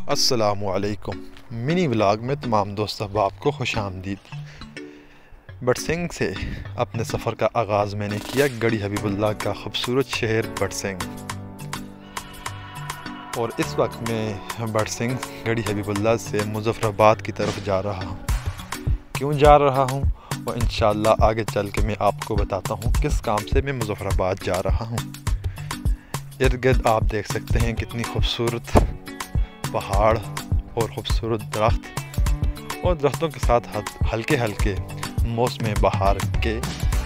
अस्सलामुअलैकुम। Mini vlog में तमाम दोस्त अहबाब को खुश आमदीद। बटसिंग से अपने सफ़र का आगाज़ मैंने किया गढ़ी हबीबुल्लाह का खूबसूरत शहर बटसिंग। और इस वक्त मैं बटसिंग गढ़ी हबीबुल्लाह से मुज़फ़्फ़राबाद की तरफ जा रहा हूँ। क्यों जा रहा हूँ और इंशाअल्लाह आगे चल के मैं आपको बताता हूँ किस काम से मैं मुज़फ़्फ़राबाद जा रहा हूँ। इर्द गिर्द आप देख सकते हैं कितनी खूबसूरत पहाड़ और ख़ूबसूरत दरख्त, और दरख्तों के साथ हल्के हल्के मौसम बहार के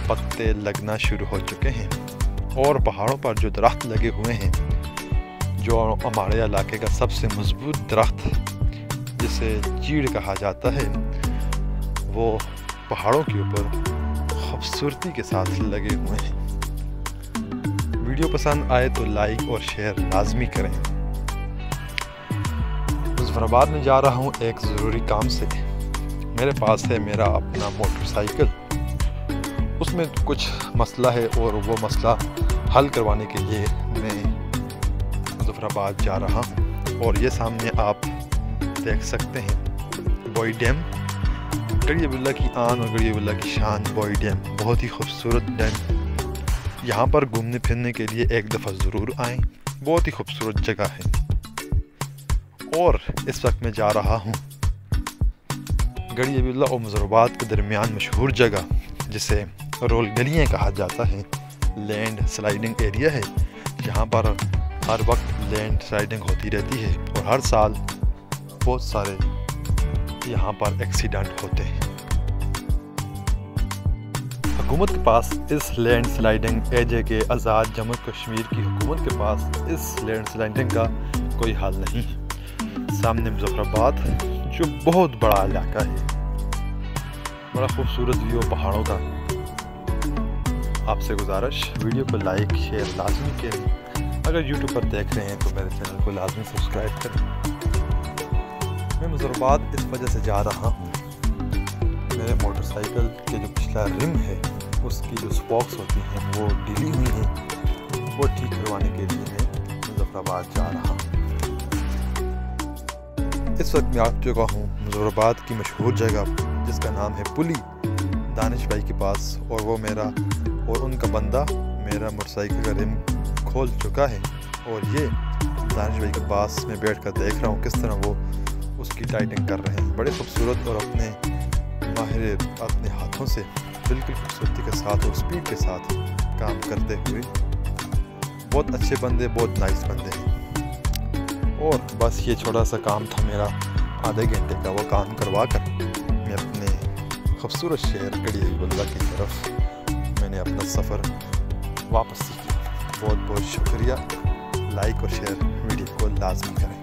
पत्ते लगना शुरू हो चुके हैं। और पहाड़ों पर जो दरख्त लगे हुए हैं, जो हमारे इलाके का सबसे मजबूत दरख्त जिसे चीड़ कहा जाता है, वो पहाड़ों के ऊपर खूबसूरती के साथ लगे हुए हैं। वीडियो पसंद आए तो लाइक और शेयर लाजमी करें। मुज़फ़्फ़राबाद में जा रहा हूँ एक ज़रूरी काम से। मेरे पास है मेरा अपना मोटरसाइकिल, उसमें कुछ मसला है और वो मसला हल करवाने के लिए मैं मुज़फ़्फ़राबाद जा रहा हूँ। और ये सामने आप देख सकते हैं बॉय डैम, गढ़ी हबीबुल्लाह की आन और गढ़ी हबीबुल्लाह की शान बॉय डैम, बहुत ही खूबसूरत डैम। यहाँ पर घूमने फिरने के लिए एक दफ़ा ज़रूर आएँ, बहुत ही खूबसूरत जगह है। और इस वक्त मैं जा रहा हूँ गढ़ी हबीबुल्लाह और मुज़फ़्फ़राबाद के दरमियान मशहूर जगह जिसे रोल गलियाँ कहा जाता है। लैंड स्लाइडिंग एरिया है, यहाँ पर हर वक्त लैंड स्लाइडिंग होती रहती है और हर साल बहुत सारे यहाँ पर एक्सीडेंट होते हैं। हुकूमत के पास इस लैंड स्लाइडिंग एरिया के आज़ाद जम्मू कश्मीर की हुकूमत के पास इस लैंड स्लाइडिंग का कोई हल नहीं है। सामने मुज़फ़्फ़राबाद जो बहुत बड़ा इलाका है, बड़ा खूबसूरत व्यू पहाड़ों का। आपसे गुजारिश, वीडियो को लाइक शेयर लाजमी करें। अगर यूट्यूब पर देख रहे हैं तो मेरे चैनल को लाजमी सब्सक्राइब करें। मैं मुज़फ़्फ़राबाद इस वजह से जा रहा हूँ, मेरे मोटरसाइकिल के जो पिछला रिम है उसकी जो स्पॉक्स होती हैं वो ढीली हुई हैं, वो ठीक करवाने के लिए मैं मुज़फ़्फ़राबाद जा रहा हूँ। इस वक्त मैं आ चुका हूँ मुज़फ़्फ़राबाद की मशहूर जगह जिसका नाम है पुली, दानिश भाई के पास। और वो मेरा और उनका बंदा मेरा मोटरसाइकिल का रिम खोल चुका है। और ये दानिश भाई के पास मैं बैठ कर देख रहा हूँ किस तरह वो उसकी टाइटिंग कर रहे हैं। बड़े खूबसूरत और अपने माहिर अपने हाथों से बिल्कुल खूबसूरती के साथ और स्पीड के साथ काम करते हुए, बहुत अच्छे बंदे, बहुत नाइस बंदे हैं। और बस ये छोटा सा काम था मेरा आधे घंटे का, वो काम करवा कर मैं अपने खूबसूरत शहर गढ़ी हबीबुल्लाह की तरफ मैंने अपना सफ़र वापस किया। बहुत बहुत शुक्रिया। लाइक और शेयर वीडियो को लाजमी करें।